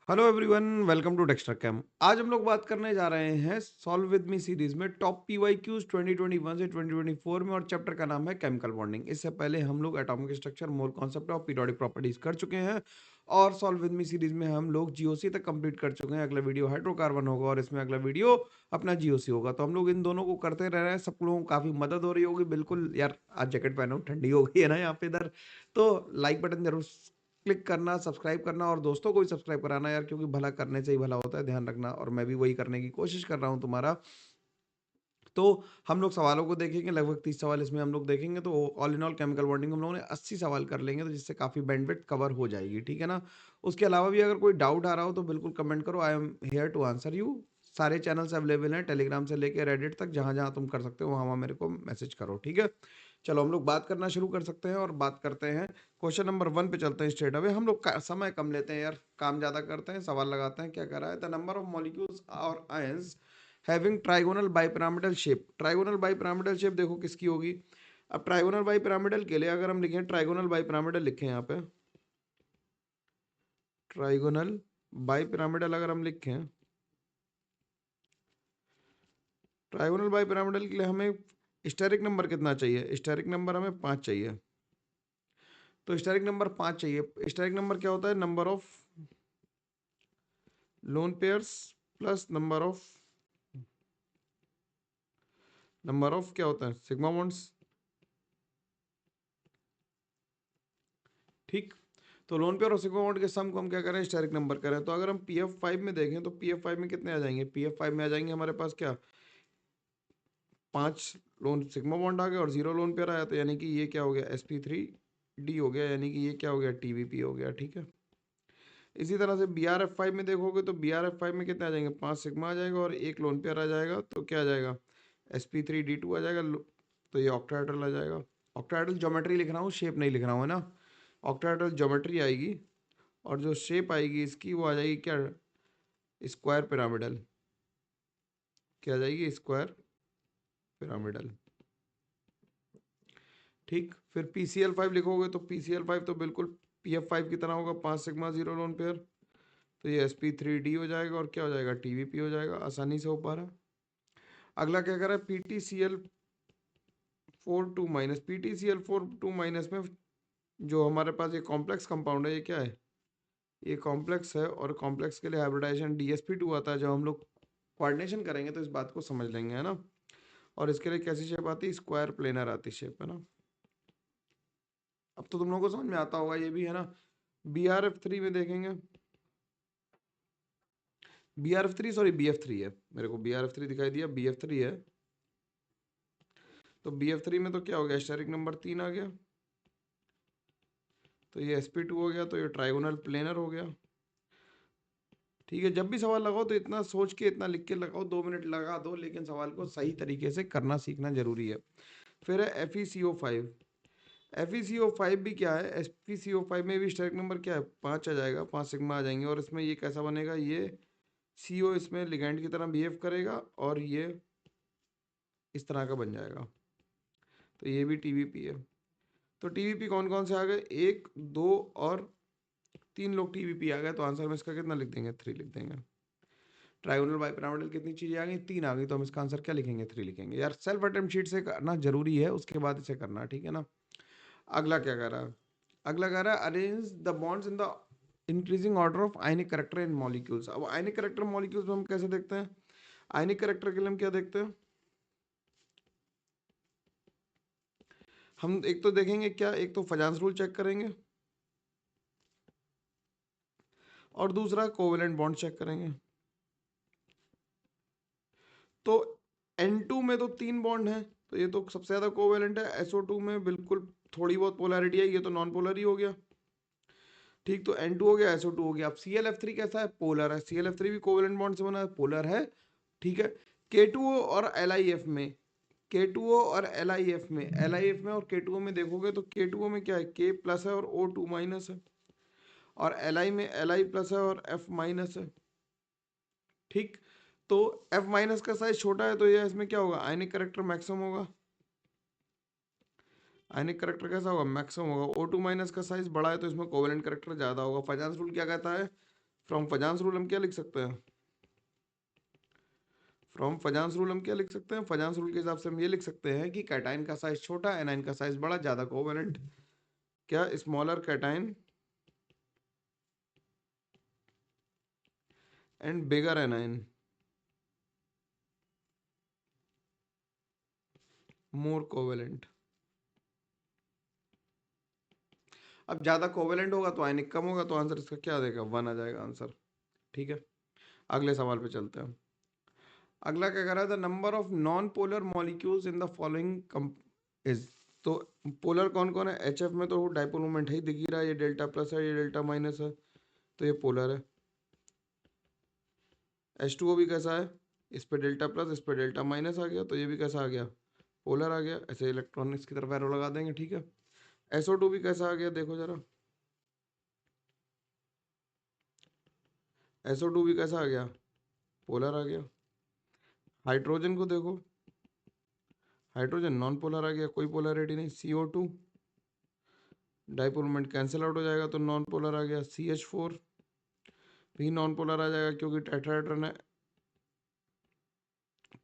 Hello everyone, welcome to Dexter cam. आज हम लोग बात करने जा रहे हैं सॉल्व विद मी सीरीज में टॉप पीवाईक्यूज 2021 से 2024 में, और चैप्टर का नाम है केमिकल बॉन्डिंग। इससे पहले हम लोग एटॉमिक स्ट्रक्चर, मोल कॉन्सेप्ट और पीरियोडिक प्रॉपर्टीज कर चुके हैं, और सॉल्व विद मी सीरीज में हम लोग जीओसी तक कंप्लीट कर चुके हैं। अगला वीडियो हाइड्रोकार्बन होगा और इसमें अगला वीडियो अपना जीओसी होगा। तो हम लोग इन दोनों को करते रह रहे हैं। सब लोगों को काफी मदद हो रही होगी। बिल्कुल यार, आज जैकेट पहना हूं, ठंडी हो गई है ना यहाँ पे इधर। तो लाइक बटन जरूर क्लिक करना, सब्सक्राइब करना, और दोस्तों को भी सब्सक्राइब कराना यार, क्योंकि भला करने से ही भला होता है, ध्यान रखना। और मैं भी वही करने की कोशिश कर रहा हूँ तुम्हारा। तो हम लोग सवालों को देखेंगे, लगभग 30 सवाल इसमें हम लोग देखेंगे। तो all in all chemical bonding हम लोगों ने 80 सवाल कर लेंगे, तो जिससे काफी बैंडविड्थ कवर हो जाएगी, ठीक है ना। उसके अलावा भी अगर कोई डाउट आ रहा हो तो बिल्कुल कमेंट करो, I am here to answer you. सारे चैनल्स अवेलेबल हैं, टेलीग्राम से लेकर रेडिट तक, जहां जहां तुम कर सकते हो वहां वहां मेरे को मैसेज करो, ठीक है। चलो हम लोग बात करना शुरू कर सकते हैं, और बात करते हैं क्वेश्चन नंबर 1 पे चलते हैं स्ट्रेट अवे। हम लोग समय कम लेते हैं यार, काम ज्यादा करते हैं, सवाल लगाते हैं। क्या कर रहा है? द नंबर ऑफ मॉलिक्यूल्स और ions having trigonal bipyramidal shape. Trigonal bipyramidal shape देखो किसकी होगी। अब ट्राइगोनल बाइपिरामिडल के लिए अगर हम लिखें, ट्राइगोनल बाइपिरामिडल लिखें यहाँ पे, ट्राइगोनल बाइपिरामिडल अगर हम लिखें, ट्राइगोनल बाइपिरामिडल के लिए हमें स्टेरिक नंबर कितना चाहिए? स्टेरिक नंबर हमें 5 चाहिए। तो स्टेरिक नंबर 5 चाहिए। स्टेरिक नंबर क्या होता है? Number of lone pairs plus number of क्या होता है? सिग्मा बॉन्ड्स, ठीक। तो लोन पेयर और सिग्मा बॉन्ड के सम को हम क्या करें? स्टेरिक नंबर करें। तो अगर हम पी एफ 5 में देखें तो पी एफ 5 में कितने आ जाएंगे? पी एफ 5 में आ जाएंगे हमारे पास क्या, 5 लोन सिग्मा बॉन्ड आ गए और 0 लोन पेयर आया। तो यानी कि ये क्या हो गया? sp3d हो गया, यानी कि ये क्या हो गया? टीवीपी हो गया, ठीक है। इसी तरह से बी आर एफ 5 में देखोगे तो बी आर एफ 5 में कितने आ जाएंगे? 5 सिग्मा आ जाएगा और 1 लोन पेयर आ जाएगा। तो क्या आ जाएगा? sp3d2 आ जाएगा। तो ये ऑक्टाहेड्रल आ जाएगा। ऑक्टाहेड्रल ज्योमेट्री लिख रहा हूँ, शेप नहीं लिख रहा हूँ, है ना। ऑक्टाहेड्रल ज्योमेट्री आएगी, और जो शेप आएगी इसकी वो आ जाएगी क्या? Square pyramidal. क्या आ जाएगी? स्क्वायर पिरामिडल, ठीक। फिर PCl5 लिखोगे तो PCl5 तो बिल्कुल PF5 की तरह होगा, 5 सिग्मा 0 लोन पेयर। तो ये sp3d हो जाएगा, और क्या हो जाएगा? TVP हो जाएगा। आसानी से हो पा रहा है। अगला क्या कर रहा है? PTCl4 2 माइनस में जो हमारे पास ये कॉम्प्लेक्स कंपाउंड है, ये क्या है? ये कॉम्प्लेक्स है, और कॉम्प्लेक्स के लिए हाइब्रिडाइजेशन DsP2 आता है। जब हम लोग कोऑर्डिनेशन करेंगे तो इस बात को समझ लेंगे, है ना। और इसके लिए कैसी शेप आती है? स्क्वायर प्लेनर आती शेप, है ना। अब तो तुम लोगों को समझ में आता होगा ये भी, है ना। BRF3 में देखेंगे, BRF3 सॉरी BF3 है, मेरे को BRF3 दिखाई दिया, BF3 है। तो BF3 में तो क्या हो गया? स्टेरिक नंबर 3 आ गया। तो ये sp2 हो गया, तो ये ट्राइगोनल प्लेनर हो गया, ठीक है। जब भी सवाल लगाओ तो इतना सोच के, इतना लिख के लगाओ, 2 मिनट लगा दो, लेकिन सवाल को सही तरीके से करना सीखना जरूरी है। फिर है FeCO5। FeCO5 भी क्या है? FeCO5 में भी स्टेरिक नंबर क्या है? 5 आ जाएगा, 5 सिग्मा आ जाएंगे। और इसमें ये कैसा बनेगा? ये CO इसमें लिगैंड की तरह बिहेव करेगा, और ये इस तरह का बन जाएगा। तो ये भी टीवीपी है। तो टीवीपी कौन कौन से आ गए? 1 2 और 3 लोग टीवीपी आ गए। तो आंसर में इसका कितना लिख देंगे? 3 लिख देंगे। ट्राइगोनल बाइपिरामिडल कितनी चीजें आ गई? 3 आ गई। तो हम इसका आंसर क्या लिखेंगे? 3 लिखेंगे। यार सेल्फ अटेम्प्ट शीट से करना जरूरी है, उसके बाद इसे करना, ठीक है ना। अगला क्या कर रहा है? अगला कह रहा है arrange the bonds in the increasing order of ionic character in molecules. अब आयनिक करेक्टर मॉलिक्यूल्स में हम कैसे देखते हैं? आयनिक करेक्टर के लिए हम क्या देखते हैं? हम एक तो देखेंगे क्या, एक तो फजांस रूल चेक करेंगे, और दूसरा कोवेलेंट बॉन्ड चेक करेंगे। तो N2 में तो 3 बॉन्ड है, तो ये तो सबसे ज्यादा कोवेलेंट है। SO2 में बिल्कुल थोड़ी बहुत पोलैरिटी है, ये तो नॉन पोलर ही हो गया, ठीक। तो N2 हो गया, SO2 हो गया। अब ClF3 कैसा है? पोलर है। ClF3 भी कोवेलेंट बॉन्ड से बना है, पोलर है, ठीक है। K2O और LIF में, K2O और LIF में, LIF में और K2O में देखोगे तो K2O में क्या है? K प्लस है और O2 माइनस है, और Li में Li प्लस है और F माइनस है, ठीक। तो F माइनस का साइज छोटा है, तो ये इसमें क्या होगा? आयनिक करेक्टर मैक्सिमम होगा। आयनिक करेक्टर कैसा होगा? मैक्सिमम होगा। O2 माइनस का साइज बड़ा है, तो इसमें कोवेलेंट करेक्टर ज्यादा होगा। फजांस रूल क्या कहता है? फ्रॉम फजांस रूल हम क्या लिख सकते हैं? फ्रॉम फजांस रूल हम क्या लिख सकते हैं? फजांस रूल के हिसाब से हम ये लिख सकते हैं कि कैटाइन का साइज छोटा, एनाइन का साइज बड़ा, ज्यादा कोवेलेंट, क्या smaller cation and bigger A9 more covalent. अब ज्यादा कोवेलेंट होगा तो आयनिक कम होगा, तो आंसर इसका क्या देगा? 1 आ जाएगा आंसर। ठीक है, अगले सवाल पे चलते हैं। अगला क्या कर रहा है? The number of non polar molecules in the following is. तो पोलर कौन कौन है? एच एफ में तो डाइपोल मोमेंट ही दिख ही रहा है, ये डेल्टा प्लस है, ये डेल्टा माइनस है, तो ये पोलर है। H2O भी कैसा है? इस पे डेल्टा प्लस, इस पे डेल्टा माइनस आ गया, तो ये भी कैसा आ गया? पोलर आ गया। ऐसे इलेक्ट्रॉनिक्स की तरफ एरो लगा देंगे। ठीक है, SO2 भी कैसा आ गया? देखो जरा, SO2 भी कैसा आ गया? पोलर आ गया। हाइड्रोजन को देखो, हाइड्रोजन नॉन पोलर आ गया, कोई पोलरिटी नहीं। CO2 dipole moment cancel out हो जाएगा, तो नॉन पोलर आ गया। CH4 भी नॉन पोलर आ जाएगा, क्योंकि टेट्राहेड्रन है,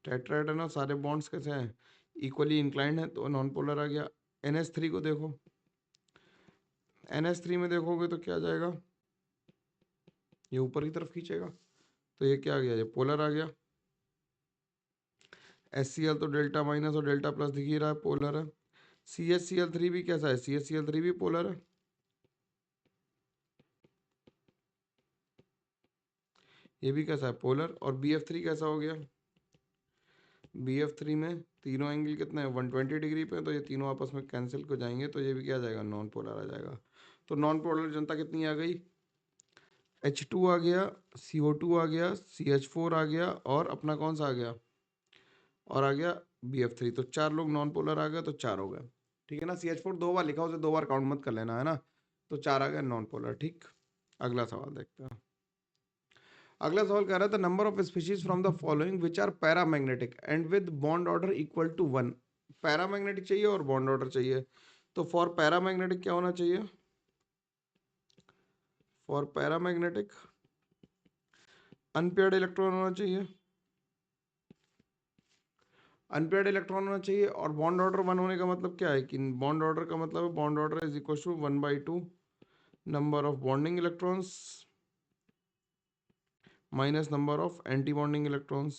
टेट्राहेड्रन और सारे बॉन्ड्स कैसे हैं? इक्वली इंक्लाइंड है, तो नॉन पोलर आ गया। NH3 को देखो, NH3 में देखोगे तो क्या आ जाएगा? ये ऊपर की तरफ खींचेगा, तो ये क्या आ गया? ये पोलर आ गया। HCl तो डेल्टा माइनस और डेल्टा प्लस दिख ही रहा है, पोलर है। CHCl3 भी कैसा है? CHCl3 भी पोलर है। ये भी कैसा है? पोलर। और BF3 कैसा हो गया? BF3 में तीनों एंगल कितने हैं? 120 डिग्री पे, तो ये तीनों आपस में कैंसिल हो जाएंगे, तो ये भी क्या आ जाएगा? नॉन पोलर आ जाएगा। तो नॉन पोलर जनता कितनी आ गई? H2 आ गया, CO2 आ गया, CH4 आ गया, और अपना कौन सा आ गया? और आ गया BF3। तो 4 लोग नॉन पोलर आ गए, तो 4 हो गए। ठीक है ना, CH4 2 बार लिखा, उसे 2 बार काउंट मत कर लेना, है ना। तो 4 आ गए नॉन पोलर। ठीक, अगला सवाल देखते हैं। अगला सवाल कह रहा था number of species from the following which are paramagnetic and with bond order equal to 1। Paramagnetic चाहिए और बॉन्ड ऑर्डर चाहिए। तो फॉर पैरामैग्नेटिक क्या होना चाहिए? फॉर पैरामैग्नेटिक अनपेयर्ड इलेक्ट्रॉन होना चाहिए, अनपेयर्ड इलेक्ट्रॉन होना चाहिए। और बॉन्ड ऑर्डर 1 होने का मतलब क्या है? कि बॉन्ड ऑर्डर का मतलब है bond order is equal to 1/2 number of bonding electrons minus number of anti bonding electrons,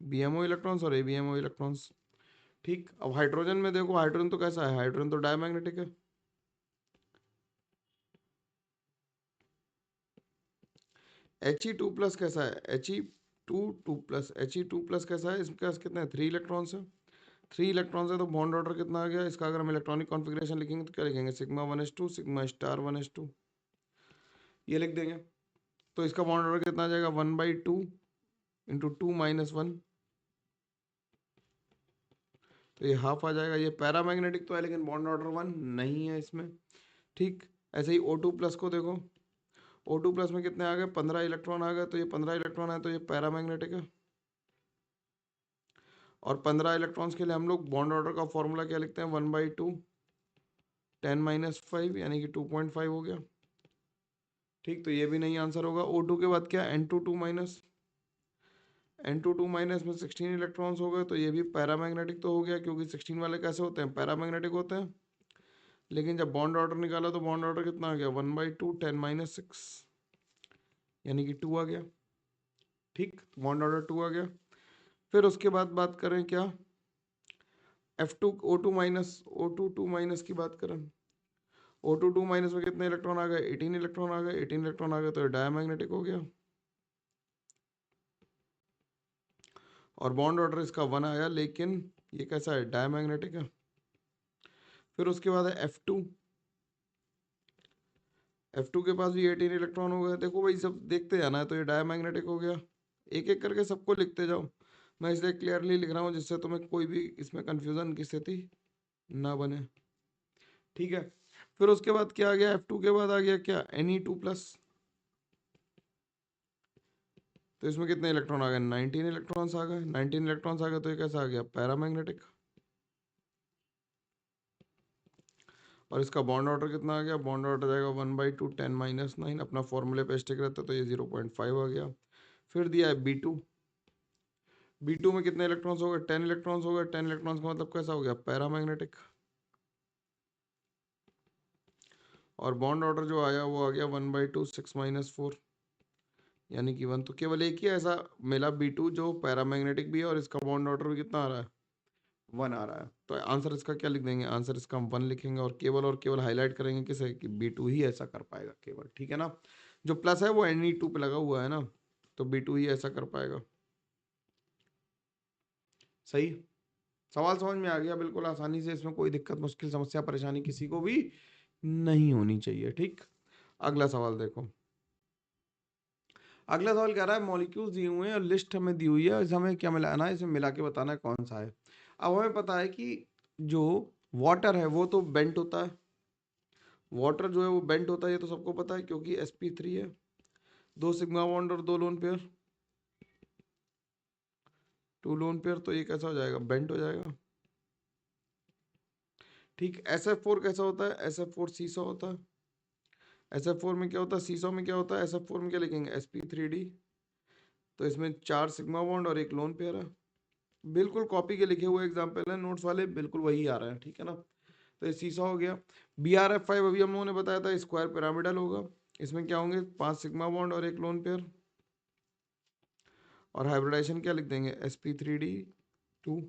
BMO electrons और ABMO इलेक्ट्रॉन्स। ठीक, अब हाइड्रोजन में देखो, हाइड्रोजन तो कैसा है? हाइड्रोजन तो डायमैग्नेटिक है। He2 प्लस कैसा है? He2 प्लस कैसा है? इसके पास कितने हैं? 3 इलेक्ट्रॉन्स है। 3 इलेक्ट्रॉन्स है, तो बॉन्ड ऑर्डर कितना आ गया इसका? अगर हम इलेक्ट्रॉनिक कॉन्फ़िगरेशन लिखेंगे तो क्या लिखेंगे? Sigma 1s2 sigma star 1s2, ये लिख देंगे। तो इसका बॉन्ड ऑर्डर कितना आ जाएगा? 1/2 इंटू 2 - 1, तो ये हाफ आ जाएगा। ये पैरामैग्नेटिक तो है, लेकिन बॉन्ड ऑर्डर 1 नहीं है इसमें। ठीक, ऐसे ही O2 प्लस को देखो, O2 प्लस में कितने आ गए? 15 इलेक्ट्रॉन आ गए, तो ये 15 इलेक्ट्रॉन है, तो ये पैरामैग्नेटिक है। और 15 इलेक्ट्रॉन्स के लिए हम लोग बॉन्ड ऑर्डर का फॉर्मूला क्या लिखते हैं? 1/2 10 - 5, यानी कि 2.5 हो गया। ठीक, तो ये भी नहीं आंसर होगा। O2 के बाद क्या? N2 माइनस, N2 माइनस में 16 इलेक्ट्रॉन्स हो गए, तो ये भी पैरामैग्नेटिक तो हो गया, क्योंकि 16 वाले कैसे होते हैं? पैरामैग्नेटिक होते हैं। लेकिन जब बॉन्ड ऑर्डर निकाला तो बॉन्ड ऑर्डर कितना आ गया? 1/2 10 - 6, यानी कि 2 आ गया। ठीक, बॉन्ड ऑर्डर 2 आ गया। फिर उसके बाद बात करें क्या? F2 O2 minus, O2 2 minus की बात करें, O2 2 माइनस में कितने इलेक्ट्रॉन आ गए? 18 इलेक्ट्रॉन आ गए। 18 इलेक्ट्रॉन आ गए, तो ये डायमैग्नेटिक हो गया। और बॉन्ड ऑर्डर इसका 1 आया, लेकिन ये कैसा है? डायमैग्नेटिक है। फिर उसके बाद है F2, F2 के पास भी 18 इलेक्ट्रॉन हो गए। देखो भाई, सब देखते जाना है, तो ये डायमैग्नेटिक हो गया। एक एक करके सबको लिखते जाओ, मैं इसलिए क्लियरली लिख रहा हूँ जिससे तुम्हें कोई भी इसमें कंफ्यूजन की स्थिति ना बने। ठीक है, फिर उसके बाद क्या आ गया? F2 के बाद आ गया क्या? Ne2 प्लस, तो इसमें कितने इलेक्ट्रॉन आ गए? 19 इलेक्ट्रॉन्स आ गए। 19 इलेक्ट्रॉन्स आ गए, तो ये कैसा आ गया? पैरामैग्नेटिक। और इसका बॉन्ड ऑर्डर कितना आ गया, बॉन्ड ऑर्डर जाएगा 1/2 10-9, अपना फॉर्मूले पे स्टिक रहता है तो ये 0.5 आ गया। फिर दिया है B2, B2 में कितने इलेक्ट्रॉन्स हो गए, 10 इलेक्ट्रॉन्स हो गए। 10 इलेक्ट्रॉन्स का मतलब कैसा हो गया, पैरामैग्नेटिक। और बॉन्ड ऑर्डर जो आया वो आ गया 1/2 6-4 यानी कि 1। तो केवल एक ही ऐसा मिला B2 जो पैरामैग्नेटिक भी है और इसका बॉन्ड ऑर्डर भी कितना आ रहा है, 1 आ रहा है। तो आंसर इसका क्या लिख देंगे, आंसर इसका हम 1 लिखेंगे और केवल हाईलाइट करेंगे किसे, कि B2 ही ऐसा कर पाएगा केवल, ठीक है ना। जो प्लस है वो Ne2 पे लगा हुआ है ना, तो B2 ही ऐसा कर पाएगा। सही, सवाल समझ में आ गया बिल्कुल आसानी से, इसमें कोई दिक्कत मुश्किल समस्या परेशानी किसी को भी नहीं होनी चाहिए, ठीक। अगला सवाल देखो, अगला सवाल कह रहा है मॉलिक्यूल्स दिए हुए हैं और लिस्ट हमें दी हुई है, इसे हमें क्या मिलाना है, इसे मिला के बताना है कौन सा है। अब हमें पता है कि जो वाटर है वो तो बेंट होता है, वाटर जो है वो बेंट होता है, ये तो सबको पता है क्योंकि sp3 है, 2 सिग्मा बॉन्ड और 2 लोन पेयर, 2 लोन पेयर, तो ये कैसा हो जाएगा, बेंट हो जाएगा, ठीक। SF4 कैसा होता है, SF4 सीसो होता है, SF4 में क्या होता है, सीसो में क्या होता है, SF4 में क्या लिखेंगे, sp3d, तो इसमें 4 सिग्मा बॉन्ड और 1 लोन पेयर है। बिल्कुल कॉपी के लिखे हुए एग्जाम्पल है नोट्स वाले, बिल्कुल वही आ रहा है, ठीक है ना। तो ये सीसा हो गया। BrF5 अभी हम लोगों ने बताया था स्क्वायर पिरामिडल होगा, इसमें क्या होंगे, 5 सिग्मा बॉन्ड और 1 लोन पेयर। और हाइब्रिडाइजेशन क्या लिख देंगे, sp3d2।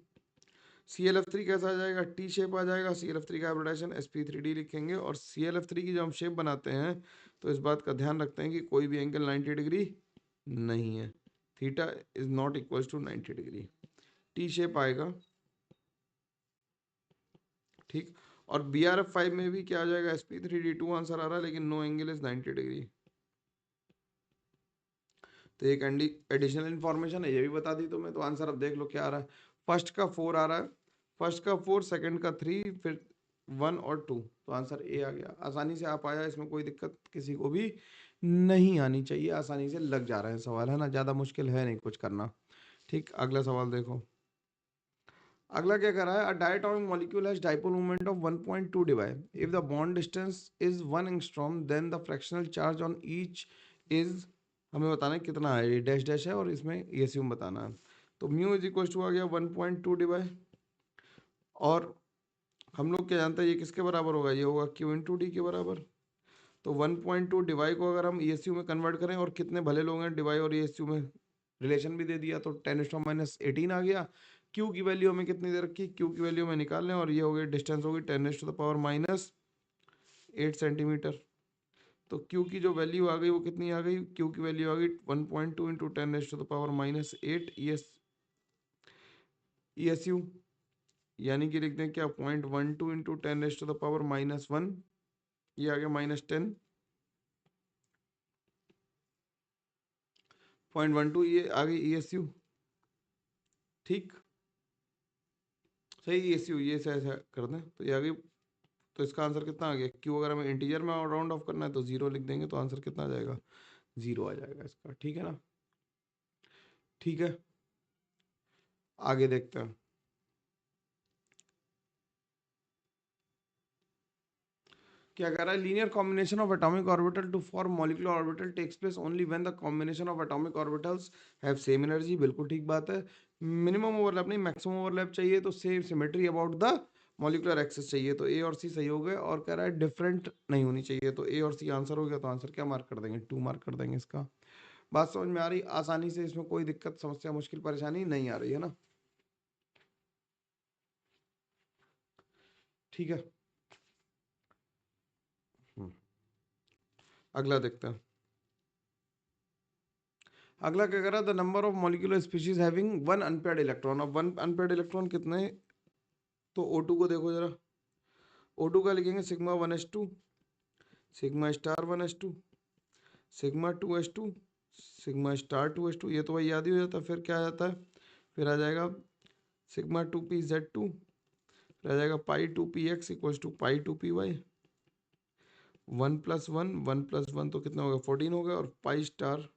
ClF3 कैसा आ जाएगा, टी शेप आ जाएगा, ClF3 का हाइब्रिडाइजेशन sp3d लिखेंगे। और ClF3 की जब हम शेप बनाते हैं तो इस बात का ध्यान रखते हैं कि कोई भी एंगल 90 डिग्री नहीं है, theta is not equal to 90 degree, T shape आएगा, ठीक। और BrF5 में भी क्या आ जाएगा, sp3d2 आंसर आ रहा है, लेकिन नो एंगल इज 90 डिग्री। तो एक एडिशनल इन्फॉर्मेशन है, ये भी बता दी तुम्हें। तो आंसर अब देख लो क्या आ रहा है, फर्स्ट का 4 आ रहा है, फर्स्ट का 4, सेकंड का 3, फिर 1 और 2, तो आंसर ए आ गया। आसानी से आ पाया, इसमें कोई दिक्कत किसी को भी नहीं आनी चाहिए, आसानी से लग जा रहे हैं सवाल, है ना, ज़्यादा मुश्किल है नहीं कुछ करना, ठीक। अगला सवाल देखो, अगला क्या कर रहा है, a diatomic molecule has dipole moment of 1.2 debye, if the bond distance is 1 angstrom then the fractional charge on each is, हमें बताना है कितना है, ये डैश डैश है और इसमें एसयूम बताना है। तो म्यू इज इक्वल टू आ गया 1.2 डिवाई, और हम लोग क्या जानते हैं ये किसके बराबर होगा, ये होगा Q इंटू डी के बराबर। तो 1.2 डिवाई को अगर हम ESU में कन्वर्ट करें, और कितने भले लोग हैं डिवाई और ESU में, रिलेशन भी दे दिया, तो 10⁻18 आ गया। क्यू की वैल्यू हमें कितनी दे रखी, क्यू की वैल्यू में निकाल लें, और ये हो गई डिस्टेंस होगी 10⁻8 सेंटीमीटर। तो क्यू की जो वैल्यू आ गई वो कितनी आ गई, क्यू की वैल्यू आ गई 1.2 इंटू 10⁻8 ESU, यानी कि लिखते हैं क्या, 0.12 इंटू 10⁻1, ये आ गया -10, 0.12 ये आ गई ESU, ठीक। सही ESU, ये ऐसा कर दें तो ये आ गई। तो इसका आंसर कितना आ गया, क्यू अगर हमें इंटीजर में राउंड ऑफ करना है तो 0 लिख देंगे, तो आंसर कितना आ जाएगा, 0 आ जाएगा इसका, ठीक है ना। ठीक है, आगे देखते हैं। क्या कह रहा है, linear combination of atomic orbital to form molecular orbital takes place only when the combination of atomic orbitals have same energy, बिल्कुल ठीक बात है। मिनिमम ओवरलैप नहीं, मैक्सिमम ओवरलैप चाहिए, तो same symmetry about the molecular axis चाहिए, तो ए और सी सही हो गए। और कह रहा है डिफरेंट नहीं होनी चाहिए, तो ए और सी आंसर हो गया। तो आंसर क्या मार्क कर देंगे, 2 मार्क कर देंगे इसका। बात समझ में आ रही, आसानी से, इसमें कोई दिक्कत समस्या मुश्किल परेशानी नहीं आ रही है ना, ठीक है। हम्म, अगला देखते हैं। अगला क्या कर रहा है, the number of molecular species having 1 unpaired electron. अब 1 अनपेयर्ड इलेक्ट्रॉन कितने, तो O2 को देखो जरा, O2 का लिखेंगे sigma 1s2, sigma star 1s2, sigma 2s2, sigma star 2s2, ये तो भाई याद ही हो जाता है। फिर क्या आ जाता है, फिर आ जाएगा सिग्मा 2pz2, फिर आ जाएगा पाई 2px equals to pi 2py, 1+1 तो कितना होगा, 14 हो गया। और pi star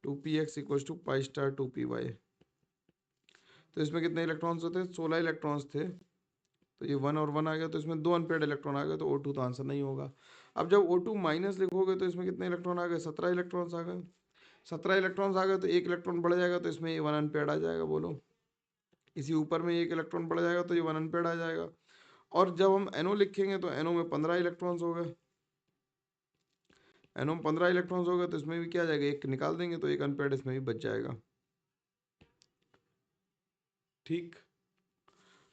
2px equals to pi star 2py, तो इसमें कितने इलेक्ट्रॉन्स होते हैं, 16 इलेक्ट्रॉन्स थे। तो ये 1 और 1 आ गया, तो इसमें 2 अनपेयर्ड इलेक्ट्रॉन आ गए, तो O2 तो आंसर नहीं होगा। अब जब O2 माइनस लिखोगे तो इसमें कितने इलेक्ट्रॉन आ गए, 17 इलेक्ट्रॉन्स आ गए। 17 इलेक्ट्रॉन्स आ गए तो एक इलेक्ट्रॉन बढ़ जाएगा, तो इसमें ये 1 अनपेयर्ड आ जाएगा। बोलो, इसी ऊपर में एक इलेक्ट्रॉन बढ़ जाएगा तो ये 1 अनपेयर्ड आ जाएगा। और जब हम NO लिखेंगे तो NO में 15 इलेक्ट्रॉन्स हो गए, NO में 15 इलेक्ट्रॉन्स हो गए, तो इसमें भी क्या आ जाएगा, एक निकाल देंगे तो एक अनपेयर्ड इसमें भी बच जाएगा। ठीक,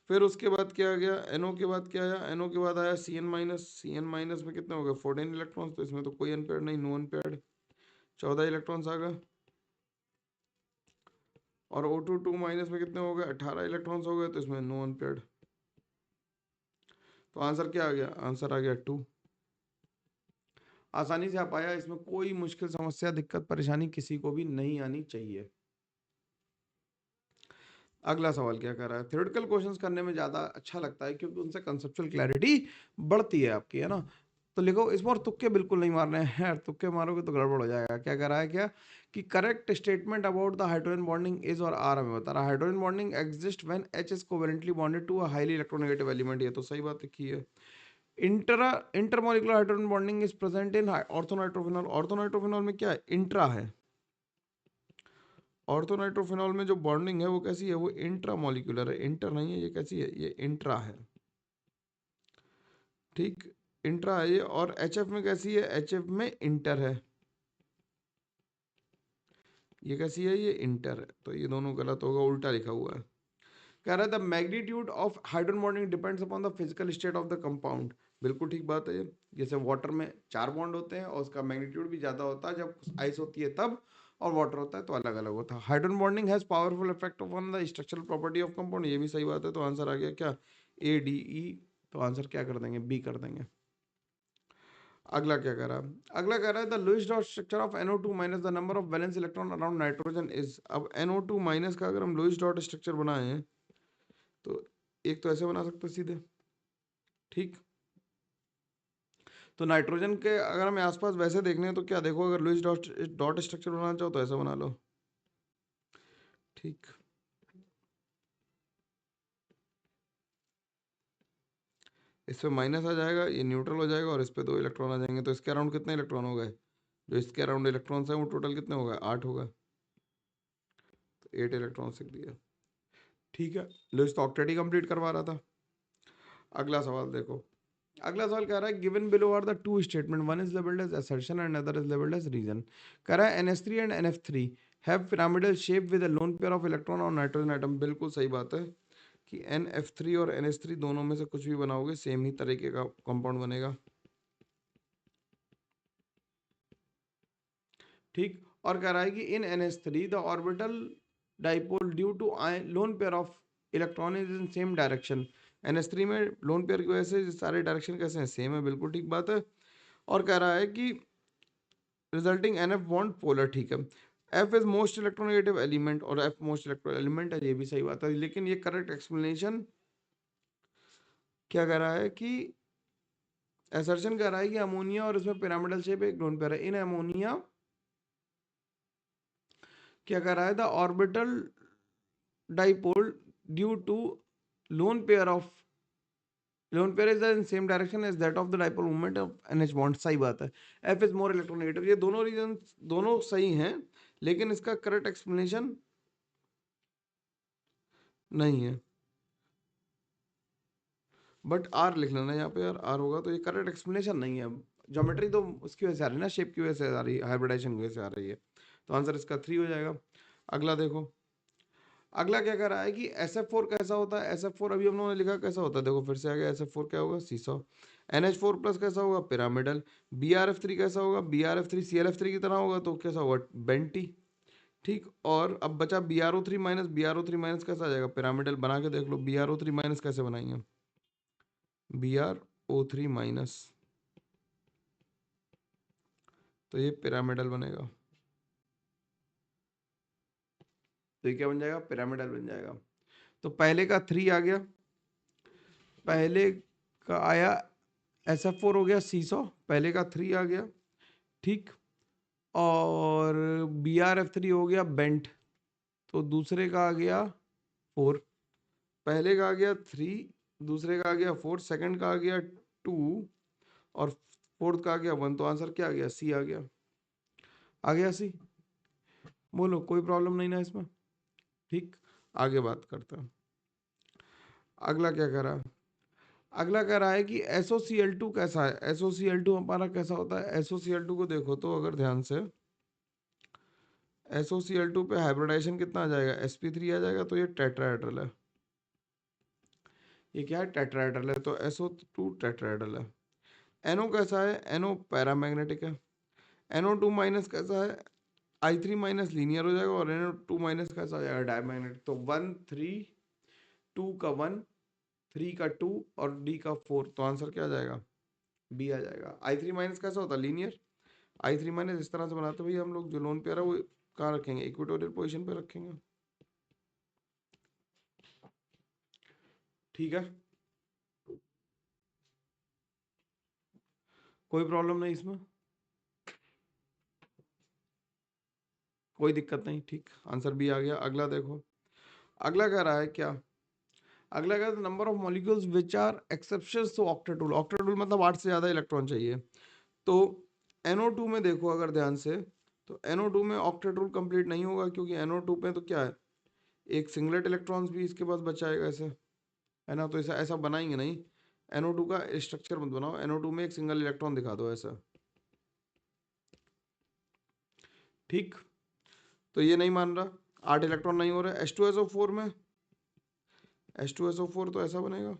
फिर उसके बाद क्या आ गया, NO के बाद क्या आया, NO के बाद आया CN माइनस। CN माइनस में कितने हो गए, 14 इलेक्ट्रॉन्स, तो इसमें तो कोई अनपेयर्ड नहीं, नो अनपेयर्ड, 14 इलेक्ट्रॉन्स आ गए। और O2 2 माइनस में कितने हो गए, 18 इलेक्ट्रॉन्स हो गए, तो इसमें नो अनपेयर्ड। तो आंसर क्या आ गया, आंसर आ गया 2। आसानी से आ पाया, इसमें कोई मुश्किल समस्या, दिक्कत, परेशानी किसी को भी नहीं आनी चाहिए। अगला सवाल क्या कर रहा है, थ्योरेटिकल क्वेश्चंस करने में ज्यादा अच्छा लगता है क्योंकि उनसे कंसेप्चुअल क्लैरिटी बढ़ती है आपकी, है ना। तो लिखो, इसमें और तुक्के बिल्कुल नहीं मारने हैं, तुक्के मारोगे तो गड़बड़ हो जाएगा। क्या कर रहा है, क्या कि correct statement about the hydrogen bonding is और आर हमें बता रहा है। Hydrogen bonding exist when H is covalently bonded to a highly electronegative element, ये तो सही बात लिखी है। Intermolecular hydrogen bonding is present in orthonitrophenol. Orthonitrophenol में क्या है, इंट्रा है। ऑर्थोनाइट्रोफिनॉल में जो बॉन्डिंग है वो कैसी है, वो इंट्रामोलिकुलर है, इंटर नहीं है। ये कैसी है, ये इंट्रा है। ठीक, इंट्रा है ये। और HF में कैसी है, HF में इंटर है। ये कैसी है, ये इंटर है। तो ये दोनों गलत होगा, उल्टा लिखा हुआ है। कह रहा है the magnitude of hydrogen bonding depends upon the physical state of the compound. बिल्कुल ठीक बात है ये। जैसे वाटर में 4 बॉन्ड होते हैं और उसका मैग्नीट्यूड भी ज्यादा होता है जब आइस होती है तब, और वाटर होता है तो अलग अलग होता है। Hydrogen bonding has powerful effect on the structural property of compound, ये भी सही बात है। तो आंसर आ गया क्या, ADE। तो आंसर क्या कर देंगे, बी कर देंगे। अगला क्या कह रहा है, अगला कह रहा है the Lewis dot structure of NO2 minus the number of valence electron around nitrogen is. अब NO2 माइनस का अगर हम लुईस डॉट स्ट्रक्चर बनाए तो एक तो ऐसे बना सकते सीधे, ठीक। तो नाइट्रोजन के अगर हमें आसपास वैसे देखने हैं तो क्या देखो, अगर लुईस डॉट डॉट स्ट्रक्चर बनाना चाहो तो ऐसा बना लो, ठीक। इस पे माइनस आ जाएगा, ये न्यूट्रल हो जाएगा, और इस पे 2 इलेक्ट्रॉन आ जाएंगे। तो इसके अराउंड कितने इलेक्ट्रॉन हो गए, जो इसके अराउंड इलेक्ट्रॉन्स हैं वो टोटल कितने हो गए, 8 हो गए। तो 8 इलेक्ट्रॉन लिख दिया, ठीक है। लुईस तो ऑक्टेट ही कंप्लीट करवा रहा था। अगला सवाल देखो, अगला सवाल कह रहा है given below are the two statement, one is labelled as assertion and other is labelled as reason. कह रहा है NH3 and NF3 have pyramidal shape with a lone pair of electron और नाइट्रोजन एटम। बिल्कुल सही बात है कि NF3 और NH3 दोनों में से कुछ भी बनाओगे सेम ही तरीके का कंपाउंड बनेगा, ठीक। और कह रहा है कि in NH3 the orbital dipole due to lone pair of electron is in same direction. NH3 में लोन पेयर की वजह से सारे डायरेक्शन कैसे हैं, सेम है, बिल्कुल ठीक बात है। और कह रहा है कि रिजल्टिंग NF बॉन्ड पोलर, ठीक है। F is most electronegative element, और F मोस्ट इलेक्ट्रो एलिमेंट है, ये भी सही बात है। लेकिन ये करेक्ट एक्सप्लेनेशन क्या कह रहा है कि असर्शन कह रहा है कि अमोनिया और इसमें पिरामिडल शेप एक लोन पेयर है। इन अमोनिया क्या कह रहा है, the orbital dipole due to lone pair of lone pair is in same direction as that of the dipole movement of NH bond, सही बात है। F इज मोर इलेक्ट्रोनेगेटिव, ये दोनों रीजन दोनों सही हैं, लेकिन इसका करेक्ट एक्सप्लेनेशन नहीं है। बट आर लिख लेना यहाँ पे यार, आर होगा तो ये करेक्ट एक्सप्लेनेशन नहीं है। ज्योमेट्री तो उसकी वजह से आ रही है ना, शेप की वजह से आ रही है, हाइब्रिडाइजेशन की वजह से आ रही है। तो आंसर इसका 3 हो जाएगा। अगला देखो, अगला क्या कर रहा है कि SF4 कैसा होता है। SF4 अभी हम लोगों ने लिखा कैसा होता है, देखो फिर से आ गया। SF4 क्या होगा, सीसॉ। NH4 प्लस कैसा होगा, पिरामिडल। BrF3 कैसा होगा, BrF3 ClF3 की तरह होगा, तो कैसा होगा, बेंटी, ठीक। और अब बचा BrO3 माइनस, BrO3 माइनस कैसा आ जाएगा, पिरामिडल। बना के देख लो, BrO3 माइनस कैसे बनाएंगे, BrO3 माइनस, तो ये पिरामिडल बनेगा। तो ये क्या बन जाएगा, पिरामिडल बन जाएगा। तो पहले का 3 आ गया, पहले का आया SF4 हो गया सीसो, पहले का 3 आ गया, ठीक। और BrF3 हो गया बेंट, तो दूसरे का आ गया 4। पहले का आ गया 3, दूसरे का आ गया 4, सेकंड का आ गया 2 और फोर्थ का आ गया 1। तो आंसर क्या आ गया? सी आ गया। आ गया सी? बोलो, कोई प्रॉब्लम नहीं ना इसमें? ठीक, आगे बात करते हैं। अगला क्या कह रहा है? अगला कह रहा है कि SOCl2 कैसा है? SOCl2 हमारा कैसा होता है? SOCl2 को देखो तो अगर ध्यान से, SOCl2 पे हाइब्रिडाइजेशन कितना आ जाएगा? sp3 आ जाएगा। तो ये टेट्राहेड्रल है। ये क्या है? टेट्राहेड्रल है। तो SO2 टेट्राहेड्रल है। NO कैसा है? NO पैरामैग्नेटिक है। NO2 माइनस कैसा है? I3 माइनस लीनियर हो जाएगा और NO2 माइनस कैसा हो जाएगा? डायमैग्नेटिक। तो 1 3 2 का 1 3 का 2 और D का 4। तो आंसर क्या आ जाएगा? बी आ जाएगा। I3 माइनस कैसा होता है? लीनियर। I3 माइनस इस तरह से बनाते हैं भैया हम लोग, जो लोन पेयर है वो कहाँ रखेंगे? इक्वेटोरियल पोजीशन पे रखेंगे। ठीक है, कोई प्रॉब्लम नहीं इसमें, कोई दिक्कत नहीं। ठीक, आंसर बी आ गया। अगला देखो, अगला कह रहा है क्या? अगला कह रहा है number of molecules which are exceptions to octet rule. Octet rule मतलब 8 से ज्यादा इलेक्ट्रॉन चाहिए। तो NO2 में देखो अगर ध्यान से, तो NO2 में ऑक्टेट रूल कंप्लीट नहीं होगा, क्योंकि NO2 पे तो क्या है, एक सिंगलेट इलेक्ट्रॉन्स भी इसके पास बचाएगा ऐसे, है ना? तो ऐसा ऐसा बनाएंगे नहीं। NO2 का स्ट्रक्चर मत बनाओ, NO2 में एक सिंगल इलेक्ट्रॉन दिखा दो ऐसा। ठीक, तो ये नहीं मान रहा, 8 इलेक्ट्रॉन नहीं हो रहा है। H2SO4 में, H2SO4 तो ऐसा बनेगा,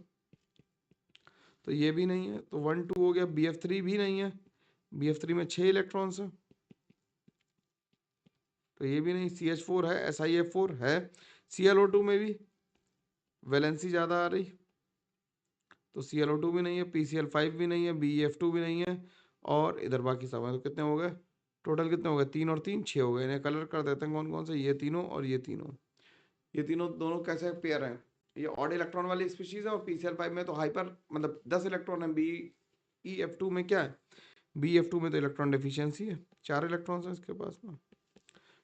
तो ये भी नहीं है। तो 1 2 हो गया। BF3 भी नहीं है, BF3 में 6 इलेक्ट्रॉन्स है, तो ये भी नहीं। CH4 है, SiF4 है। ClO2 में भी वैलेंसी ज़्यादा आ रही, तो ClO2 भी नहीं है। PCl5 भी नहीं है, BeF2 भी नहीं है, और इधर बाकी सब है। तो कितने हो गए टोटल? कितने हो गए? 3 और 3 6 हो गए। इन्हें कलर कर देते हैं कौन कौन से, ये तीनों और ये तीनों। ये तीनों दोनों कैसे पेयर हैं? ये ऑड इलेक्ट्रॉन वाली स्पीशीज है, और PCl5 में तो हाइपर मतलब 10 इलेक्ट्रॉन है। BeF2 में क्या है? BeF2 में तो इलेक्ट्रॉन डेफिशिएंसी है, 4 इलेक्ट्रॉन्स हैं इसके पास में।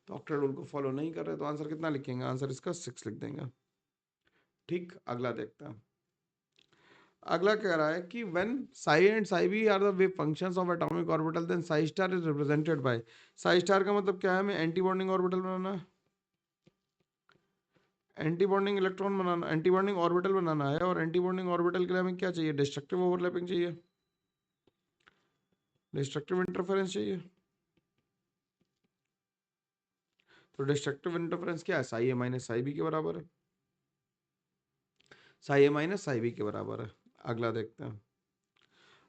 तो ऑक्टेट रूल को फॉलो नहीं कर रहे, तो आंसर कितना लिखेंगे? आंसर इसका 6 लिख देंगे। ठीक, अगला देखते हैं। अगला कह रहा है कि when psi and psi b are the wave functions of atomic orbital, then psi star is represented by। psi star का मतलब क्या है? हमें एंटी बॉन्डिंग ऑर्बिटल बनाना है, एंटी बॉन्डिंग इलेक्ट्रॉन बनाना, एंटी बॉन्डिंग ऑर्बिटल बनाना है। और एंटी बॉन्डिंग ऑर्बिटल के लिए हमें क्या चाहिए? डिस्ट्रक्टिव ओवरलैपिंग चाहिए, डिस्ट्रक्टिव इंटरफेरेंस चाहिए। तो डिस्ट्रक्टिव इंटरफेरेंस क्या है? साई ए माइनस साई बी के बराबर है, साई ए माइनस साई बी के बराबर है। अगला देखते हैं।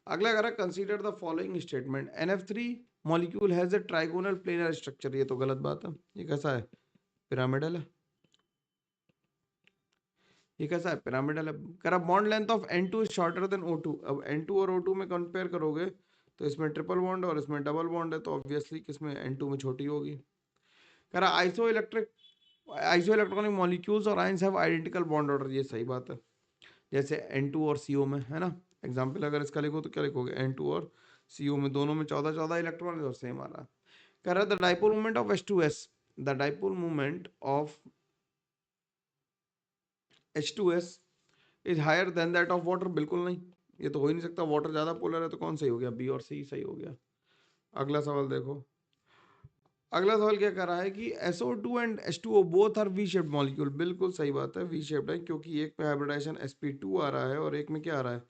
अगला कह रहा है consider the following statement, NF3 molecule has a trigonal planar structure. ये तो गलत बात है, ये कैसा है? पिरामिडल है। ये कैसा है? पिरामिडल है। कह रहा bond length of N2 is shorter than O2। अब N2 और O2 में कंपेयर करोगे तो इसमें ट्रिपल बॉन्ड और इसमें डबल बॉन्ड है, तो ऑब्वियसली किसमें? N2 में छोटी होगी। कह रहा आइसो इलेक्ट्रॉनिक मॉलिक्यूल्स और ions have identical bond order. ये सही बात है, जैसे N2 और CO में, है ना? एग्जाम्पल अगर इसका लिखो तो क्या लिखोगे? N2 और CO में दोनों में 14 14 इलेक्ट्रॉन है, और सेम आ रहा। कह रहा the dipole movement of H2S, the dipole movement of H2S is higher than that of water. बिल्कुल नहीं, ये तो हो ही नहीं सकता, वाटर ज्यादा पोलर है। तो कौन सही हो गया? बी और सी सही हो गया। अगला सवाल देखो। अगला सवाल क्या कर रहा है कि SO2 and H2O both are V shaped molecule. बिल्कुल सही बात है, वी शेप्ड है, क्योंकि एक पे हाइब्रिडाइजेशन sp2 आ रहा है और एक में क्या आ रहा है?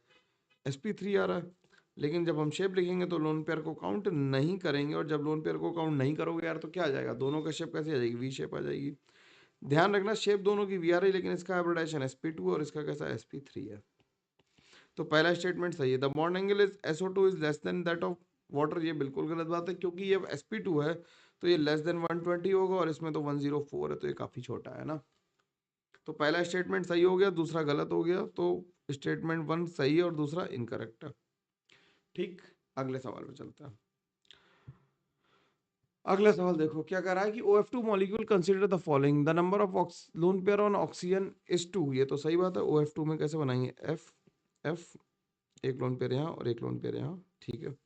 sp3 आ रहा है। लेकिन जब हम शेप लिखेंगे तो लोन पेयर को काउंट नहीं करेंगे, और जब लोन पेयर को काउंट नहीं करोगे यार तो क्या आ जाएगा? दोनों का शेप कैसे आ जाएगी? वी शेप आ जाएगी। ध्यान रखना, शेप दोनों की वी आ रही, लेकिन इसका हाइब्रिडाइजेशन sp2 और इसका कैसा? sp3 है। तो पहला स्टेटमेंट सही है। The bond angle is SO2 is less than that of water. ये बिल्कुल गलत बात है, क्योंकि ये sp2 है तो ये लेस देन 120 होगा, और इसमें तो 104 है, तो ये काफी छोटा है ना। तो पहला स्टेटमेंट सही हो गया, दूसरा गलत हो गया। तो स्टेटमेंट 1 सही है और दूसरा इनकरेक्ट है। ठीक, अगले सवाल पे चलते हैं। अगला सवाल देखो क्या कह रहा है कि OF2 molecule consider the following, the number of lone pair on oxygen is 2। ये तो सही बात है। OF2 में कैसे बनाएंगे? F F, एक लोन पेयर यहाँ और एक लोन पेयर यहाँ, ठीक है।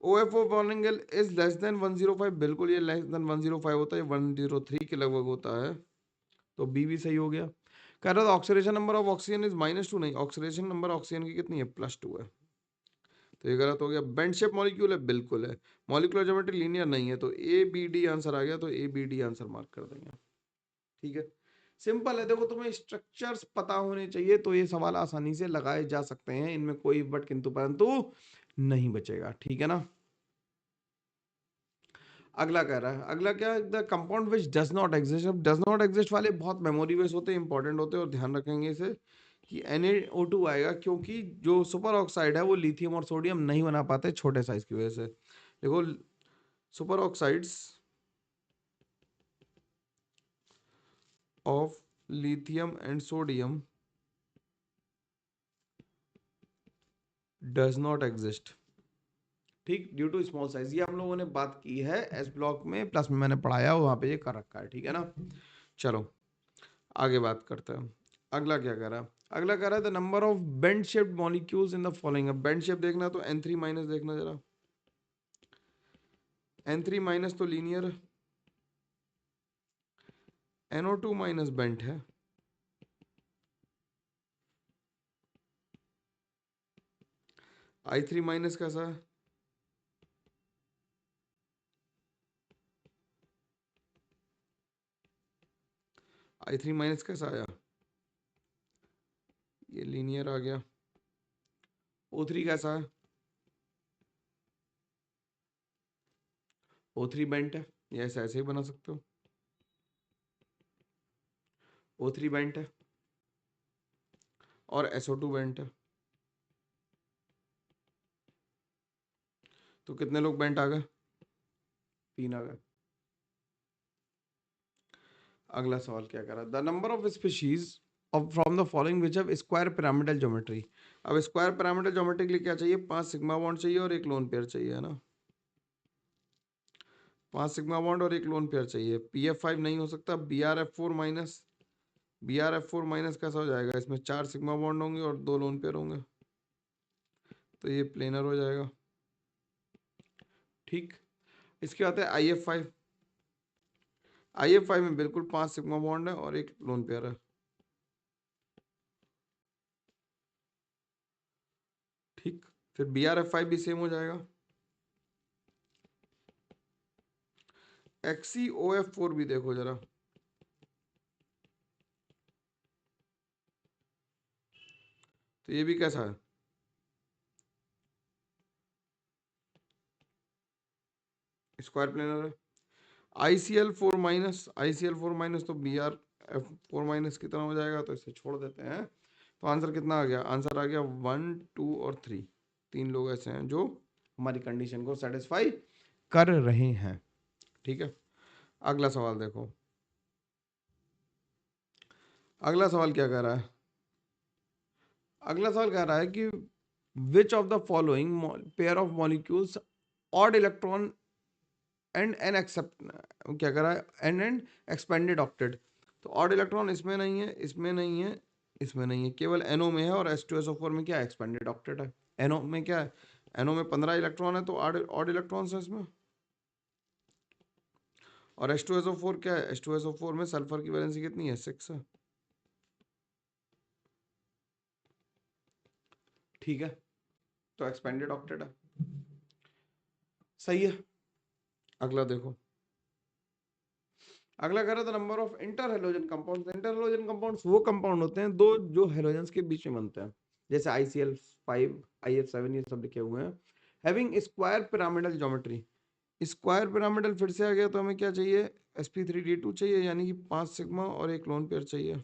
OFO bond angle is less than 105। बिल्कुल ये लेस देन 105 होता है, 103 के लगभग होता है, तो बी भी सही हो गया। कह रहा था oxidation number of oxygen is -2, नहीं, ऑक्सीडेशन नंबर ऑक्सीजन की कितनी है, +2 है, तो ये गलत हो गया। बेंड शेप मॉलिक्यूल है, बिल्कुल है। मॉलिक्यूलर ज्योमेट्री लीनियर नहीं है, तो ए बी डी आंसर आ गया, तो A B D answer mark कर देंगे। ठीक है, सिंपल है। देखो तुम्हें स्ट्रक्चर्स पता होने चाहिए तो ये सवाल आसानी से लगाए जा सकते हैं, इनमें कोई बट किंतु परंतु नहीं बचेगा। ठीक है ना। अगला कह रहा है, अगला क्या, the compound which does not exist. अब डज नॉट एग्जिस्ट वाले बहुत मेमोरी बेस होते हैं, इंपॉर्टेंट होते हैं, और ध्यान रखेंगे इसे कि Na O2 आएगा, क्योंकि जो सुपर ऑक्साइड है वो लिथियम और सोडियम नहीं बना पाते छोटे साइज की वजह से। देखो super oxides of lithium and sodium does not exist, ठीक, ड्यू टू स्मॉल साइज। ये हम लोगों ने बात की है एस ब्लॉक में, प्लस में मैंने पढ़ाया, वहां पे ये कर रखा है। ठीक है ना। चलो आगे बात करते हैं। अगला क्या कह रहा है, अगला कह रहा है the number of bend shaped molecules in the following. अब बेंड शेप देखना तो N3 माइनस देखना जरा, N3 माइनस तो लीनियर, NO2 माइनस बेंट है, I3 माइनस कैसा है, I3 माइनस कैसा आया, ये लीनियर आ गया। O3 कैसा है, O3 बेंट है, ये ऐसे ऐसे ही बना सकते हो, O3 बेंट है और SO2 बेंट है, तो कितने लोग बेंट आ गए, 3 आ गए। अगला सवाल क्या कर रहा है, the number of species of from the following which have square pyramidal geometry. अब स्क्वायर पिरामिडल ज्योमेट्री के लिए क्या चाहिए, 5 सिग्मा बॉन्ड चाहिए और एक लोन पेयर चाहिए, है ना। 5 सिग्मा बॉन्ड और एक लोन पेयर चाहिए। PF5 नहीं हो सकता, BrF4 माइनस, BrF4 माइनस कैसा हो जाएगा, इसमें 4 सिग्मा बॉन्ड होंगे और 2 लोन पेयर होंगे, तो ये प्लेनर हो जाएगा। ठीक, इसके बाद है IF5, IF5 में बिल्कुल 5 सिग्मा बॉन्ड है और एक लोन पेयर है। ठीक, फिर BrF5 भी सेम हो जाएगा। XeOF4 भी देखो जरा, तो ये भी कैसा है, स्क्वायर प्लेनर है। ICl4 माइनस तो BrF4 माइनस की तरह हो जाएगा, तो इसे छोड़ देते हैं। तो आंसर कितना आ गया, आंसर आ गया 1 2 और 3, 3 लोग ऐसे हैं जो हमारी कंडीशन को सेटिस्फाई कर रहे हैं। ठीक है, अगला सवाल देखो, अगला सवाल क्या कह रहा है, अगला सवाल कह रहा है कि which of the following pair of molecules odd electron and an except, क्या कह रहा है, एन एक्सपेंडेड ऑक्टेट। तो ऑड इलेक्ट्रॉन इसमें नहीं है, इसमें नहीं है, इसमें नहीं है, केवल NO में है, और H2SO4 में क्या है, एक्सपेंडेड ऑक्टेट है। NO में क्या है, NO में 15 इलेक्ट्रॉन है, तो ऑड इलेक्ट्रॉन्स है इसमें। और H2SO4 क्या है, H2SO4 में सल्फर की वैलेंसी कितनी है, 6 है। ठीक है, तो एक्सपेंडेड ऑक्टेट है, सही है। अगला देखो, अगला कह रहा था number of inter halogen compounds. Inter halogen compounds वो कंपाउंड होते हैं दो जो हेलोजेंस के बीच में बनते हैं, जैसे ICl5 IF7 ये सब लिखे हुए हैं। Having square pyramidal geometry, square pyramidal फिर से आ गया, तो हमें क्या चाहिए, sp3d2 चाहिए, यानी कि 5 सिग्मा और एक लोन पेयर चाहिए।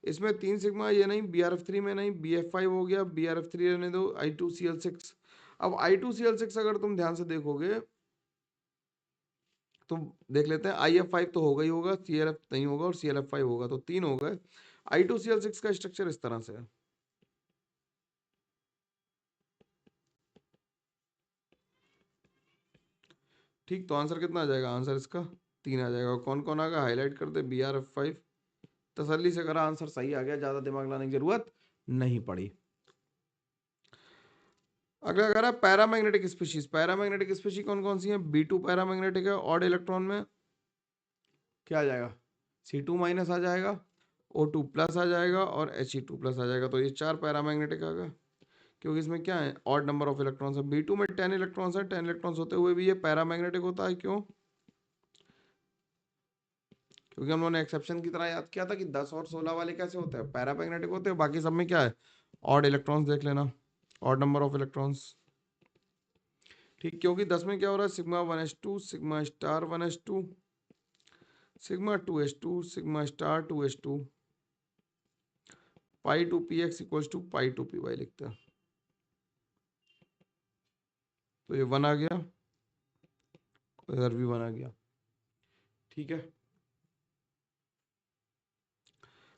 इसमें 3 सिग्मा ये नहीं, BrF3 में नहीं, BF5 हो गया, BrF3 रहने दो, I2Cl6। अब I2Cl6 अगर तुम ध्यान से देखोगे तो देख लेते हैं, IF5 तो होगा ही होगा, ClF नहीं होगा, और ClF5 होगा, तो 3 हो गए। I2Cl6 का स्ट्रक्चर इस तरह से है। ठीक, तो आंसर कितना आ जाएगा, आंसर इसका 3 आ जाएगा। कौन कौन आ गया, हाईलाइट कर दे, BrF5, तसल्ली से करा, आंसर सही आ गया, ज्यादा दिमाग लाने की जरूरत नहीं पड़ी। अगला कह रहा है पैरामैग्नेटिक स्पीशीज। पैरामैग्नेटिक स्पीशीज कौन कौन सी है, B2 पैरामैग्नेटिक है, ऑड इलेक्ट्रॉन में क्या आ जाएगा, C2 माइनस आ जाएगा, O2 प्लस आ जाएगा और He2 प्लस आ जाएगा। तो ये 4 पैरामैग्नेटिक आ गया, क्योंकि इसमें क्या है, ऑड नंबर ऑफ इलेक्ट्रॉन्स है। B2 में 10 इलेक्ट्रॉन्स है, 10 इलेक्ट्रॉन्स होते हुए भी ये पैरामैग्नेटिक होता है। क्यों? क्योंकि हम लोगों ने एक्सेप्शन की तरह याद किया था कि 10 और 16 वाले कैसे होते हैं, पैरामैग्नेटिक होते हैं। बाकी सब में क्या है, ऑड इलेक्ट्रॉन्स देख लेना, ऑड नंबर ऑफ इलेक्ट्रॉन्स। ठीक, क्योंकि 10 में क्या हो रहा है, sigma 1s2, sigma star 1s2, sigma 2s2, sigma star 2s2, pi 2px equals to pi 2py लिखते हैं। तो ये 1 आ गया, इधर भी 1 आ गया। ठीक है,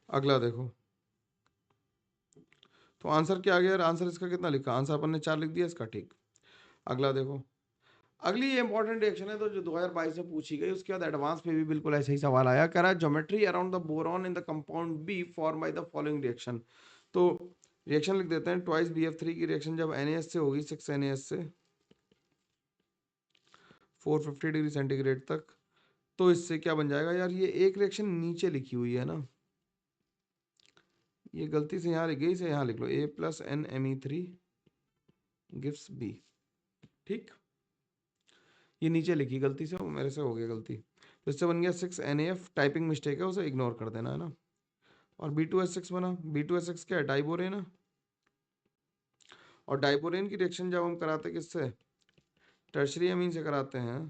अगला देखो। तो आंसर क्या आ गया? आंसर इसका कितना लिखा? आंसर अपन ने 4 लिख दिया इसका। ठीक, अगला देखो। अगली ये इंपॉर्टेंट रिएक्शन है तो जो 2022 में पूछी गई, उसके बाद एडवांस में भी बिल्कुल ऐसा ही सवाल आया। कह रहा है geometry around the boron in the compound B form by the following reaction. तो रिएक्शन लिख देते हैं। ट्वाइस BF3 की रिएक्शन जब NaS से होगी, 6 NaS से 450 डिग्री सेंटीग्रेड तक, तो इससे क्या बन जाएगा यार? ये एक रिएक्शन नीचे लिखी हुई है ना, ये गलती से यहाँ लिख गई, इसे यहाँ लिख लो, A plus NMe3 gives B। ठीक, ये नीचे लिखी गलती से, मेरे से हो गया गलती। तो इससे बन गया 6 NaF, टाइपिंग मिस्टेक है, उसे इग्नोर कर देना है ना। और B2S6 बना। B2S6 क्या है? डाइबोरेन है। और डाइबोरेन की रिएक्शन जब हम कराते हैं किससे, टर्शरी अमीन से कराते हैं,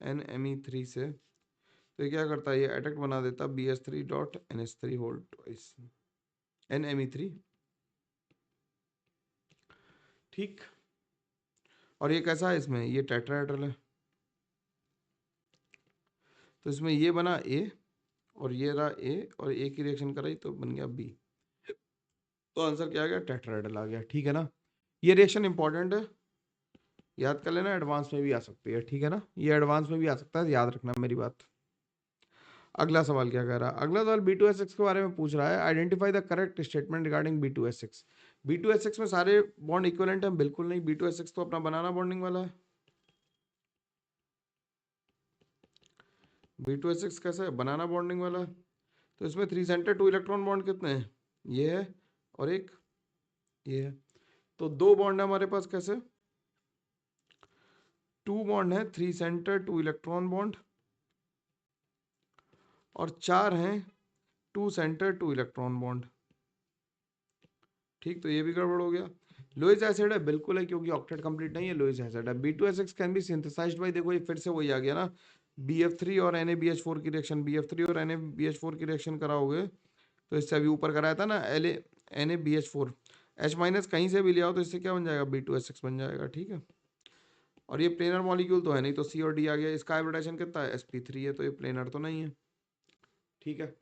NMe3 से, तो ये क्या करता है, ये एडक्ट बना देता BH3.NH3 होल ट्वाइस NMe3। ठीक, और ये कैसा है? इसमें ये टेट्राहेड्रल है, तो इसमें ये बना A और ये रहा A, और A की रिएक्शन कराई तो बन गया B। तो आंसर क्या आ गया? टेट्राहेड्रल आ गया। ठीक है ना, ये रिएक्शन इंपॉर्टेंट है, याद कर लेना, एडवांस में भी आ सकती है। ठीक है ना, ये एडवांस में भी आ सकता है, याद रखना मेरी बात। अगला सवाल क्या कह रहा है? अगला सवाल B2S6 के बारे में पूछ रहा है। Identify the correct statement regarding B2S6। B2S6 में सारे बॉन्ड इक्विवेलेंट हैं? बिल्कुल नहीं, B2S6 तो अपना बनाना बॉन्डिंग वाला है। B2S6 कैसा है? बनाना बॉन्डिंग वाला है। तो इसमें 3 सेंटर 2 इलेक्ट्रॉन बॉन्ड कितने हैं? ये है और एक ये है। तो 2 बॉन्ड है हमारे पास, कैसे? 2 बॉन्ड है, 3 सेंटर 2 इलेक्ट्रॉन बॉन्ड, और 4 हैं 2 सेंटर 2 इलेक्ट्रॉन बॉन्ड। ठीक, तो ये भी गड़बड़ हो गया। लोइस एसिड है? बिल्कुल है, क्योंकि ऑक्टेट कंप्लीट नहीं है, लोइस एसिड है। B2S6 can be synthesized bye, देखो ये फिर से वही आ गया ना, BF3 और NaBH4 की रिएक्शन, BF3 और NaBH4 की रिएक्शन कराओगे तो इससे अभी ऊपर कराया था ना, NaBH4, H माइनस कहीं से भी ले आओ तो इससे क्या बन जाएगा? B2S6 बन जाएगा। ठीक है, और ये प्लेनर मॉलिक्यूल तो है नहीं, तो C और D आ गया। इसका हाइब्रिडाइजेशन कितना है? sp3 है, तो ये प्लेनर तो नहीं है। ठीक है,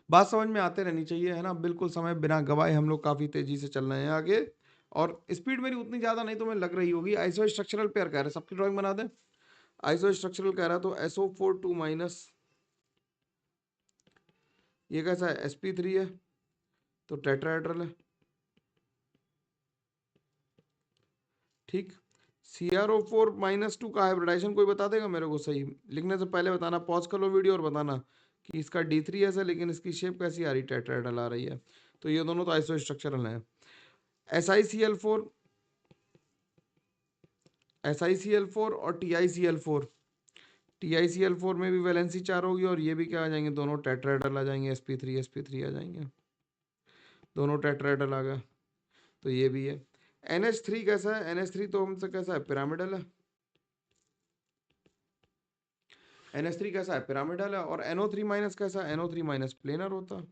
बात समझ में आते रहनी चाहिए, है ना। बिल्कुल समय बिना गवाए हम लोग काफी तेजी से चल रहे हैं आगे, और स्पीड मेरी उतनी ज्यादा नहीं तुम्हें लग रही होगी। आइसो स्ट्रक्चरल पेयर कह रहे हैं, सबकी ड्राइंग बना दे। आइसो स्ट्रक्चरल कह रहा है तो SO4 2 माइनस, ये कैसा है? sp3 है, तो टेट्राहेड्रल है। ठीक, CrO4 -2 का हाइब्रिडाइजेशन कोई बता देगा मेरे को? सही लिखने से पहले बताना, पॉज कर लो वीडियो और बताना कि इसका D3 है लेकिन इसकी शेप कैसी आ रही? टेट्राहेड्रल आ रही है। तो ये दोनों तो आइसो स्ट्रक्चरल है। SiCl4, SiCl4 और TiCl4, TiCl4 में भी वैलेंसी 4 होगी, और ये भी क्या आ जाएंगे? दोनों टेट्राहेड्रल आ जाएंगे, sp3 आ जाएंगे, दोनों टेट्राहेड्रल आ गए। तो ये भी है। NH3 कैसा है? NH3 तो हमसे कैसा है? पिरामिडल है। NH3 कैसा है? पिरामिडल है। और NO3 माइनस कैसा है? NO3 माइनस प्लेनर होता है।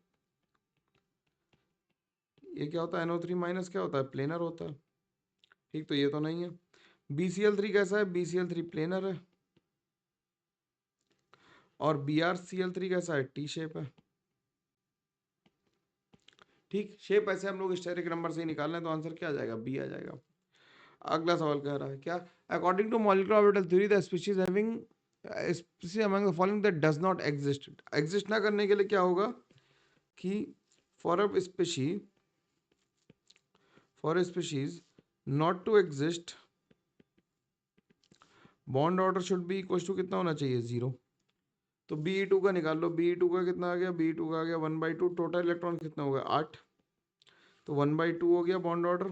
ये क्या होता है? NO3 माइनस क्या होता है? प्लेनर होता है। ठीक, तो ये तो नहीं है। BCl3 कैसा है? BCl3 प्लेनर है। और BrCl3 कैसा है? टी शेप है। ठीक, शेप ऐसे हम लोग स्टेरिक नंबर से ही निकाल लें तो आंसर क्या आ जाएगा? बी आ जाएगा। अगला सवाल कह रहा है क्या? According to molecular orbital theory the species having species among the following that does not exist. Exist ना करने के लिए क्या होगा कि for a specie, for a species not to exist, bond order should be equal to कितना होना चाहिए? 0। तो Be2 का निकाल लो। Be2 का कितना आ गया? Be2 का आ गया 1/2। टोटल इलेक्ट्रॉन कितना हो गया? 8। तो 1/2 हो गया बॉन्ड ऑर्डर।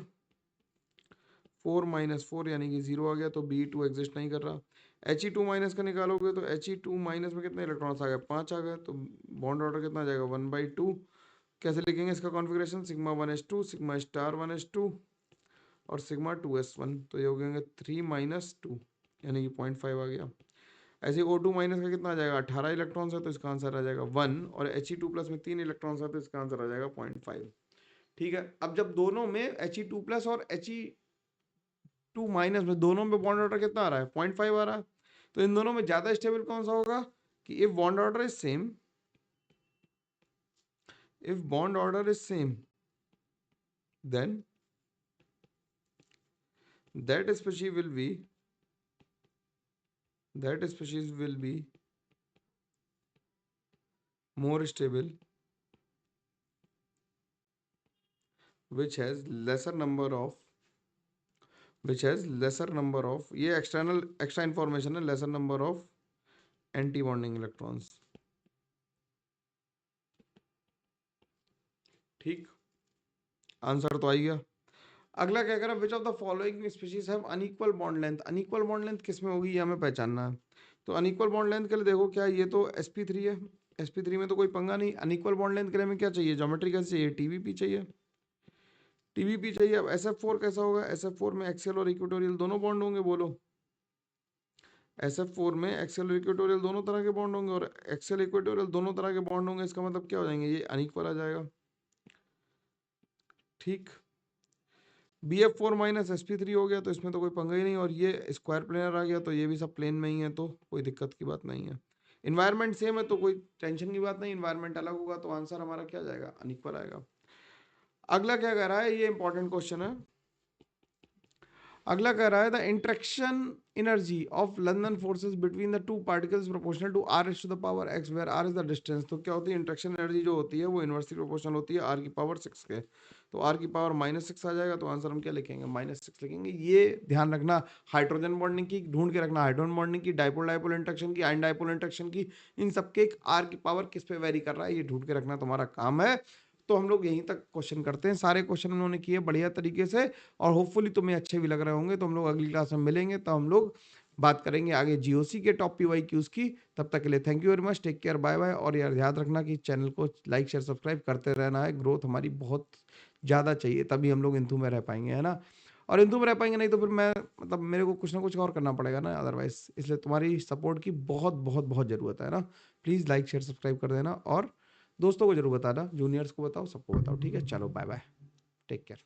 4 - 4 यानी कि 0 आ गया, तो Be2 एग्जिस्ट नहीं कर रहा। He2- का निकालोगे तो He2- में कितने इलेक्ट्रॉन्स आ गए? 5 आ गए, तो बॉन्ड ऑर्डर कितना आ जाएगा? 1/2। कैसे लिखेंगे इसका configuration? Sigma 1s2, sigma star 1s2 और सिग्मा 2s1। तो ये हो गएंगे 3 - 2 यानी कि 0.5 आ गया। ऐसे O2- का कितना आ जाएगा? 18 इलेक्ट्रॉन्स है, तो इसका आंसर आ जाएगा 1। और He2+ में 3 इलेक्ट्रॉन्स है, तो इसका आंसर आ जाएगा 0.5। ठीक है, अब जब दोनों में He2+ और He2- में दोनों में बॉन्ड ऑर्डर कितना आ रहा है? 0.5 आ रहा है। तो इन दोनों में ज्यादा स्टेबल कौन सा होगा? कि if bond order is same, if bond order is same, then that species will be more stable, which has lesser number of ये एक्स्ट्रा इंफॉर्मेशन है, lesser number of anti bonding electrons. ठीक, answer तो आ गया। अगला क्या करा? विच of the following species have unequal bond length. Unequal bond length किस में होगी, ये हमें पहचानना है। तो अनइक्वल बॉन्ड लेंथ के लिए देखो, क्या ये तो sp3 है, sp3 में तो कोई पंगा नहीं। अनइक्वल बॉन्ड लेंथ के लिए हमें क्या चाहिए? ज्योमेट्री कैसे चाहिए? टीवीपी चाहिए, टीवीपी चाहिए। अब SF4 कैसा होगा? SF4 में एक्सियल और इक्वेटोरियल दोनों बॉन्ड होंगे, बोलो। SF4 में एक्सियल और इक्वेटोरियल दोनों तरह के बॉन्ड होंगे, और एक्सियल इक्वेटोरियल दोनों तरह के बॉन्ड होंगे, इसका मतलब क्या हो जाएंगे? ये अनइक्वल आ जाएगा। ठीक, BF4- sp3 हो गया, तो इसमें तो कोई पंगा ही नहीं। और ये स्क्वायर प्लेनर आ गया, तो ये भी सब प्लेन में ही है, तो कोई दिक्कत की बात नहीं है। इन्वायरमेंट सेम है, तो कोई टेंशन की बात नहीं। इन्वायरमेंट अलग होगा, तो आंसर हमारा क्या जाएगा? अनइक्वल आएगा। अगला क्या कह रहा है? ये इंपॉर्टेंट क्वेश्चन है। अगला कह रहा है the interaction energy of London forces between the two particles proportional to r⁻⁴ where r is the distance. तो क्या होती है? इंटरेक्शन एनर्जी जो होती है वो इनवर्सली प्रोपोर्शनल होती है r⁻6 के। तो r⁻⁻6 आ जाएगा, तो आंसर हम क्या लिखेंगे? -6 लिखेंगे। ये ध्यान रखना, हाइड्रोजन बॉन्डिंग की ढूंढ के रखना, हाइड्रोजन बॉन्डिंग की, डाइपोल डाइपोल इंटरेक्शन की, आयन डाइपोल इंटरेक्शन की, इन सबके एक r किस पे वेरी कर रहा है, ये ढूंढ के रखना तुम्हारा काम है। तो हम लोग यहीं तक क्वेश्चन करते हैं। सारे क्वेश्चन उन्होंने किए बढ़िया तरीके से, और होपफुली तुम्हें अच्छे भी लग रहे होंगे। तो हम लोग अगली क्लास में मिलेंगे, तो हम लोग बात करेंगे आगे जीओसी के टॉप PYQs की। तब तक के लिए thank you very much, take care, bye bye. और यार याद रखना कि चैनल को लाइक शेयर सब्सक्राइब करते रहना है। ग्रोथ हमारी बहुत ज़्यादा चाहिए, तभी हम लोग इंथू में रह पाएंगे, है ना। और इंथू में रह पाएंगे नहीं तो फिर मैं मतलब मेरे को कुछ ना कुछ और करना पड़ेगा ना अदरवाइज। इसलिए तुम्हारी सपोर्ट की बहुत बहुत बहुत ज़रूरत है ना। प्लीज़ लाइक शेयर सब्सक्राइब कर देना, और दोस्तों को जरूर बताना, जूनियर्स को बताओ, सबको बताओ। ठीक है, चलो बाय बाय, टेक केयर।